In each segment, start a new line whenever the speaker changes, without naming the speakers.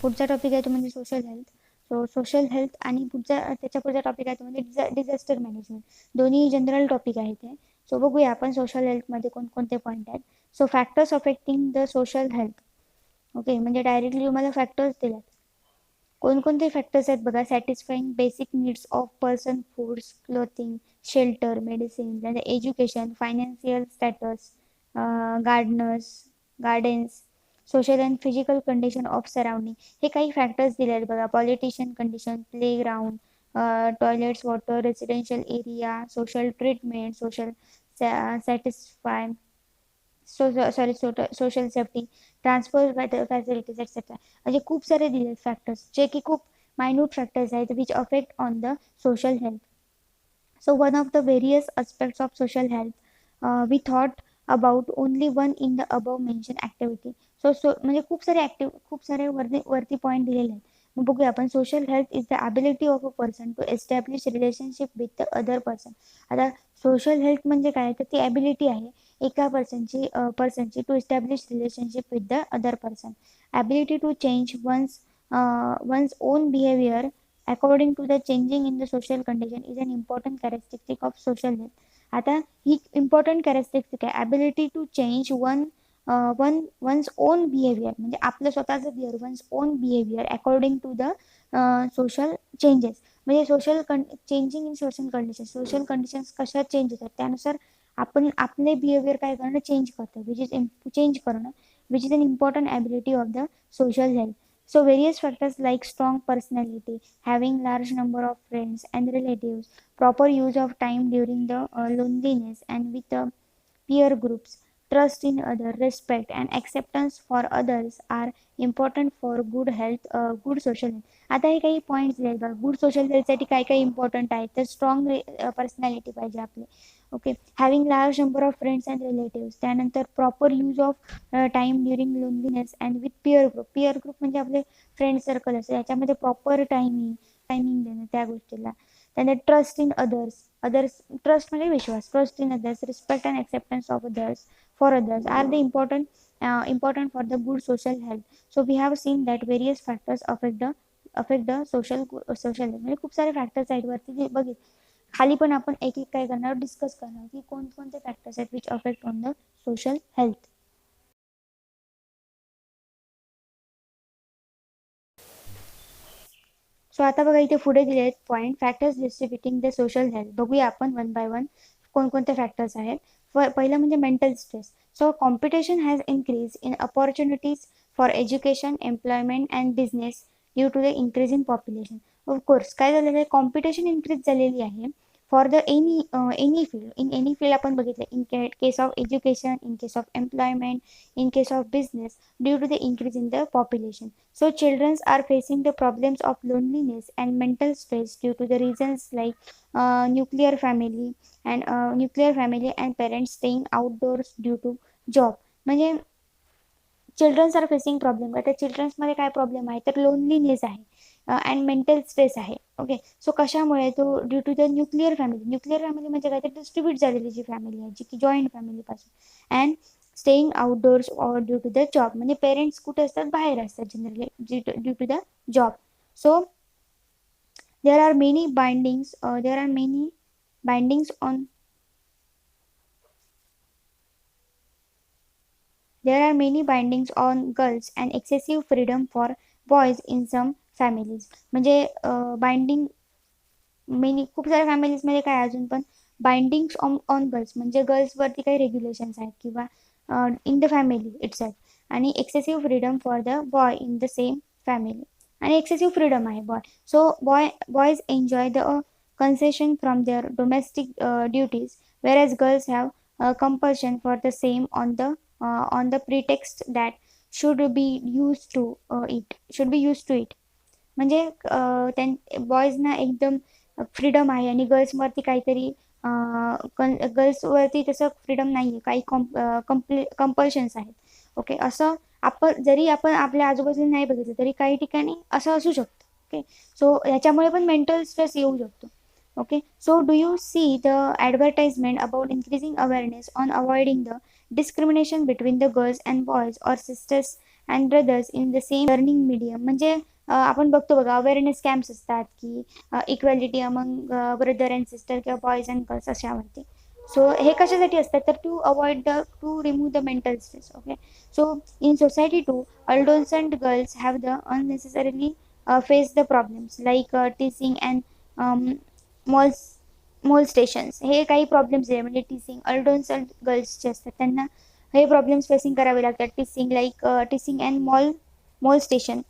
पुढचा टॉपिक आहे तो म्हणजे social health. So social health आणि त्याच्या पुढचा टॉपिक आहे तो म्हणजे डिझास्टर मॅनेजमेंट. दोन्ही जनरल टॉपिक आहेत हे. सो बघूया आपण सोशल हेल्थमध्ये कोणकोणते पॉईंट आहेत. So factors affecting the social health. Okay, म्हणजे डायरेक्टली तुम्हाला फॅक्टर्स दिल्यात. कोणकोणते फॅक्टर्स आहेत बघा. Satisfying basic needs of person, foods, clothing, shelter, medicine, त्यानंतर education, financial status, gardens, social and physical condition of surrounding. हे काही फॅक्टर्स दिले आहेत बघा. Politician condition, play ground, toilets, water, residential area, social treatment, social satisfy social safety, transport facilities etcetera. म्हणजे खूप सारे दिले फॅक्टर्स जे की खूप मायन्यूट फॅक्टर्स आहेत which affect on the social health. So one of the various aspects of social health, we thought about only one in the above mentioned activity. म्हणजे खूप सारे वरती पॉईंट दिलेले आहेत. मग बघूया आपण. Social health is the ability of a person to establish relationship with the other person. आता सोशल हेल्थ म्हणजे काय, तर ती ॲबिलिटी आहे एका पर्सनची to establish relationship with the other person. Ability to change one's own behaviour according to the changing in the social condition is an important characteristic of social health. आता ही important characteristic आहे. ability to change one's own behavior, म्हणजे आपलं स्वतःचं behaviour, one's own behavior according to the social changes. म्हणजे changing in social conditions कशा change होतात त्यानुसार आपण आपले बिहेवियर काय करणं चेंज करतो, चेंज करणं which is an important ability of the social health. So various factors like strong personality, having large number of friends and relatives, proper use of time during the loneliness and with the peer groups, trust in others, respect and acceptance for others are important for good health, good social health. आता हे काही points आहेत बघा. Good social हेल्थसाठी काय काय important आहे तर स्ट्रॉंग पर्सनॅलिटी पाहिजे आपली. Okay, having large number of friends and relatives, त्यानंतर proper use of time during loneliness and with peer group म्हणजे आपले फ्रेंड सर्कल असते याच्यामध्ये प्रॉपर टायमिंग देणं त्या गोष्टीला. त्यानंतर ट्रस्ट इन अदर्स ट्रस्ट म्हणजे विश्वास. Trust in others, respect and acceptance of others for others are the important for the good social health. So we have seen that various factors affect the social health. म्हणजे खूप सारे factors आहेत वरती बघित. खाली पण आपण एक एक काय करणार डिस्कस करणार की कोणकोणते फॅक्टर्स आहेत which affect on the social health. So आता बघा इथे पुढे दिले आहेत point factors distributing the social health. बघूया आपण वन बाय वन कोणकोणते फॅक्टर्स आहेत. पहिलं म्हणजे mental stress. So competition has increase in opportunities for education, employment and business due to the increase in population. Of course काय झालेलं आहे, कॉम्पिटिशन इन्क्रीज झालेली आहे for the any field. In any field आपण बघितलं. In case of education, in case of employment, in case of business due to the increase in the population. So children are facing the problems of loneliness and mental stress due to the reasons like nuclear family and parents staying outdoors due to job. म्हणजे childrens are facing problem. आता चिल्ड्रन्समध्ये काय problem आहे तर loneliness आहे and mental stress आहे. Okay, so कशामुळे तो due to the nuclear family म्हणजे काय तर डिस्ट्रीब्यूट झालेली जी फॅमिली आहे जी की जॉईंट फॅमिलीपासून. And staying outdoors or due to the job, म्हणजे पेरेंट्स कुठे असतात बाहेर असतात generally due to the job. So there are many bindings on There are many bindings on girls and excessive freedom for boys in some families. म्हणजे binding खूप साऱ्या फॅमिलीजमध्ये काय अजून पण बाइंडिंग्स ऑन गर्ल्स म्हणजे गर्ल्सवरती काही रेग्युलेशन्स आहेत किंवा इन द फॅमिली इटसेल्फ. आणि excessive freedom for the boy in the same family. आणि एक्सेसिव्ह फ्रीडम आहे boy. So boys enjoy the concession from their domestic duties whereas girls have compulsion for the same on the pretext that should be used to it. म्हणजे बॉयजना एकदम freedom आहे आणि गर्ल्सवरती काहीतरी गर्ल्सवरती तसं freedom नाही आहे, काही कंपल्शन्स आहेत. ओके, असं जरी आपण आपल्या आजूबाजूला नाही बघितलं तरी काही ठिकाणी असं असू शकतं. ओके, सो याच्यामुळे पण मेंटल स्ट्रेस येऊ शकतो. Okay, so do you see the advertisement about increasing awareness on avoiding the discrimination between the girls and boys or sisters and brothers in the same learning medium. म्हणजे आपण बघतो बघा, awareness camps असतात की equality among brother and sister किंवा boys and girls अशावरती. So हे कशासाठी असतात तर to remove the mental stress. Okay. So in society to, adults and girls have the unnecessarily face the problems like teasing and molestations. हे काही problems आहे, म्हणजे टीसिंग अडल्ट्स अँड गर्ल्स जे असतात त्यांना हे प्रॉब्लेम्स फेसिंग करावे लागतात. Teaching and molestation.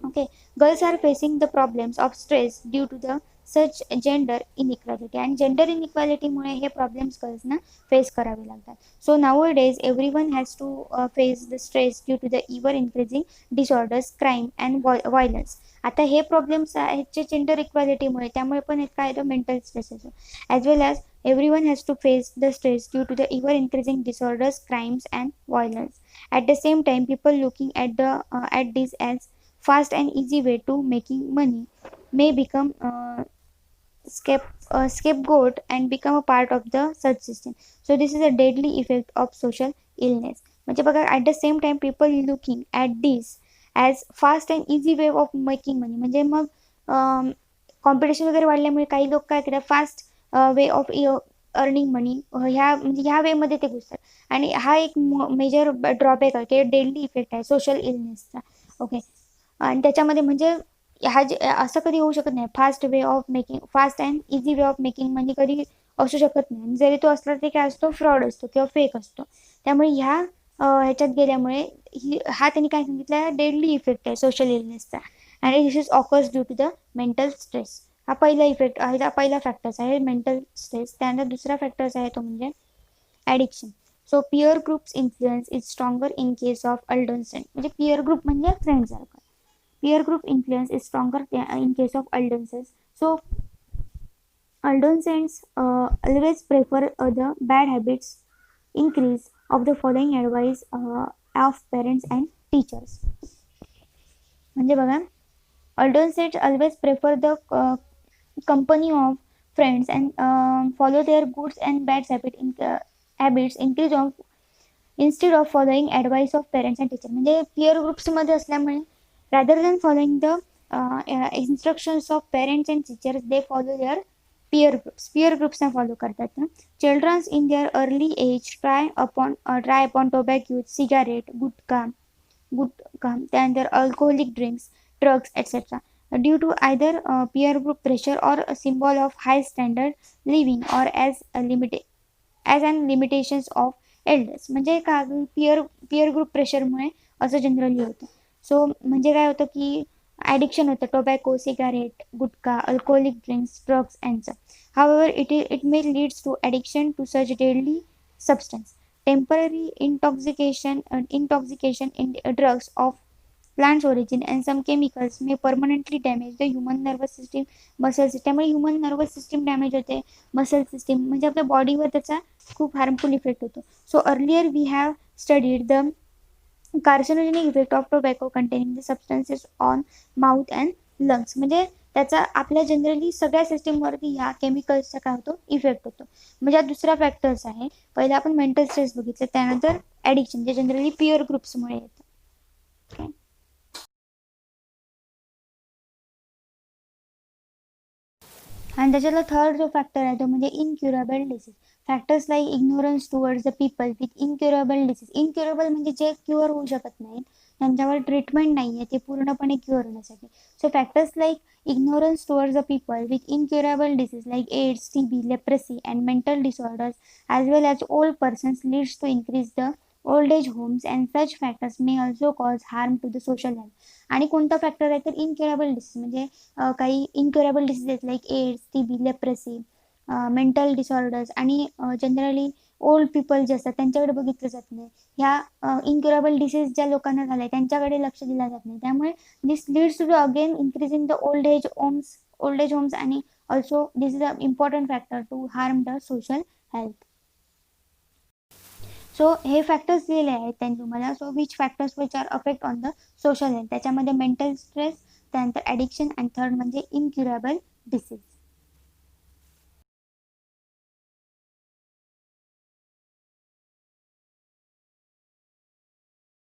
Okay, girls are facing the problems of stress due to the such gender inequality, and gender inequality मुळे हे प्रॉब्लेम्स गर्ल्सना फेस करावे लागतात. So nowadays everyone has to face the stress due to the ever increasing disorders, crime and violence. आता हे problems आहेत जे gender इक्वॅलिटीमुळे, त्यामुळे पण काय येतो मेंटल स्ट्रेस येतो. As well as everyone has to face the stress due to the ever increasing disorders, crimes and violence. At the same time, people looking at this as fast and easy way to making money may become scapegoat and become a part of the such system. So this is a deadly effect of social illness. म्हणजे बघा, at the same time people looking at this as fast and easy way of making money. म्हणजे मग competition वगैरे वाढल्यामुळे काही लोक काय करतात, फास्ट वे ऑफ अर्निंग मनी ह्या वेमध्ये ते घुसतात. आणि हा एक मेजर ड्रॉबॅक आहे की डेडली इफेक्ट आहे सोशल इलनेसचा. ओके. आणि त्याच्यामध्ये म्हणजे असं कधी होऊ शकत नाही, fast and easy way of making money कधी असू शकत नाही. जरी तो असला तरी काय असतो, फ्रॉड असतो किंवा फेक असतो. त्यामुळे ह्याच्यात गेल्यामुळे हा त्यांनी काय सांगितलं, डेडली इफेक्ट आहे सोशल इलनेसचा. And this is occurs due to the mental stress. हा पहिला इफेक्ट आहे, हा पहिला फॅक्टर्स आहे मेंटल स्ट्रेस. त्यानंतर दुसरा फॅक्टर्स आहे तो म्हणजे addiction. So peer groups influence is stronger in case of adolescent. म्हणजे पिअर ग्रुप म्हणजे friend circle. Peer group influence is stronger in case of adolescents. So, adolescents always prefer the bad habits increase of the following advice of parents and teachers. म्हणजे बघा, adolescents always prefer the company of friends and follow their goods and bad habits increase of instead of following advice of parents and teachers. म्हणजे peer groups मध्ये असल्यामुळे rather than following the instructions of parents and teachers, they follow their peer groups ना follow करतात. Children in their early age try upon tobacco, cigarette, गुटखा, त्यानंतर alcoholic drinks, drugs, etc. due to either peer group pressure or a symbol of high standard living or as an limitations of elders. म्हणजे का peer group प्रेशरमुळे असं generally होतं. So म्हणजे काय होतं की addiction होतं, tobacco, cigarette, gutkha, alcoholic drinks, drugs and however it may leads to addiction to such deadly substance. Temporary intoxication in drugs of plants origin and some chemicals may permanently damage the human nervous system, muscle system. त्यामुळे human nervous system damage होते, muscle system म्हणजे आपल्या बॉडीवर त्याचा खूप harmful effect होतो. So earlier we have studied the carcinogenic effect of tobacco containing the substances on mouth and lungs. म्हणजे त्याचा आपल्या जनरली सगळ्या सिस्टीमवरती ह्या केमिकल्सचा काय होतो, इफेक्ट होतो. म्हणजे हा दुसरा फॅक्टर्स आहे. पहिला आपण मेंटल स्ट्रेस बघितलं, त्यानंतर ॲडिक्शन जे जनरली पिअर ग्रुप्समुळे येतं. आणि त्याच्यातला थर्ड जो फॅक्टर आहे तो म्हणजे incurable disease. Factors like ignorance towards the people with incurable disease. Incurable म्हणजे जे क्युअर होऊ शकत नाहीत, त्यांच्यावर ट्रीटमेंट नाही आहे ते पूर्णपणे क्युअर होण्यासाठी. So factors like ignorance towards the people with incurable disease like AIDS, TB, leprosy and mental disorders as well as old persons leads to increase the old age homes and such factors may also cause harm to the social health. आणि कोणता factor आहे तर इनक्युरेबल disease. म्हणजे काही incurable disease आहेत like AIDS, TB, leprosy, mental disorders आणि generally old people जे असतात त्यांच्याकडे बघितलं जात नाही. ह्या इनक्युरेबल डिसीज ज्या लोकांना झाल्या त्यांच्याकडे लक्ष दिलं जात नाही. त्यामुळे this leads to again increasing the old age homes आणि also this is a important factor to harm the social health. So हे फॅक्टर्स दिलेले आहेत त्यांनी तुम्हाला. So which factors which are affect on the social health, त्याच्यामध्ये mental stress, त्यानंतर addiction आणि third म्हणजे इनक्युरेबल डिसीज.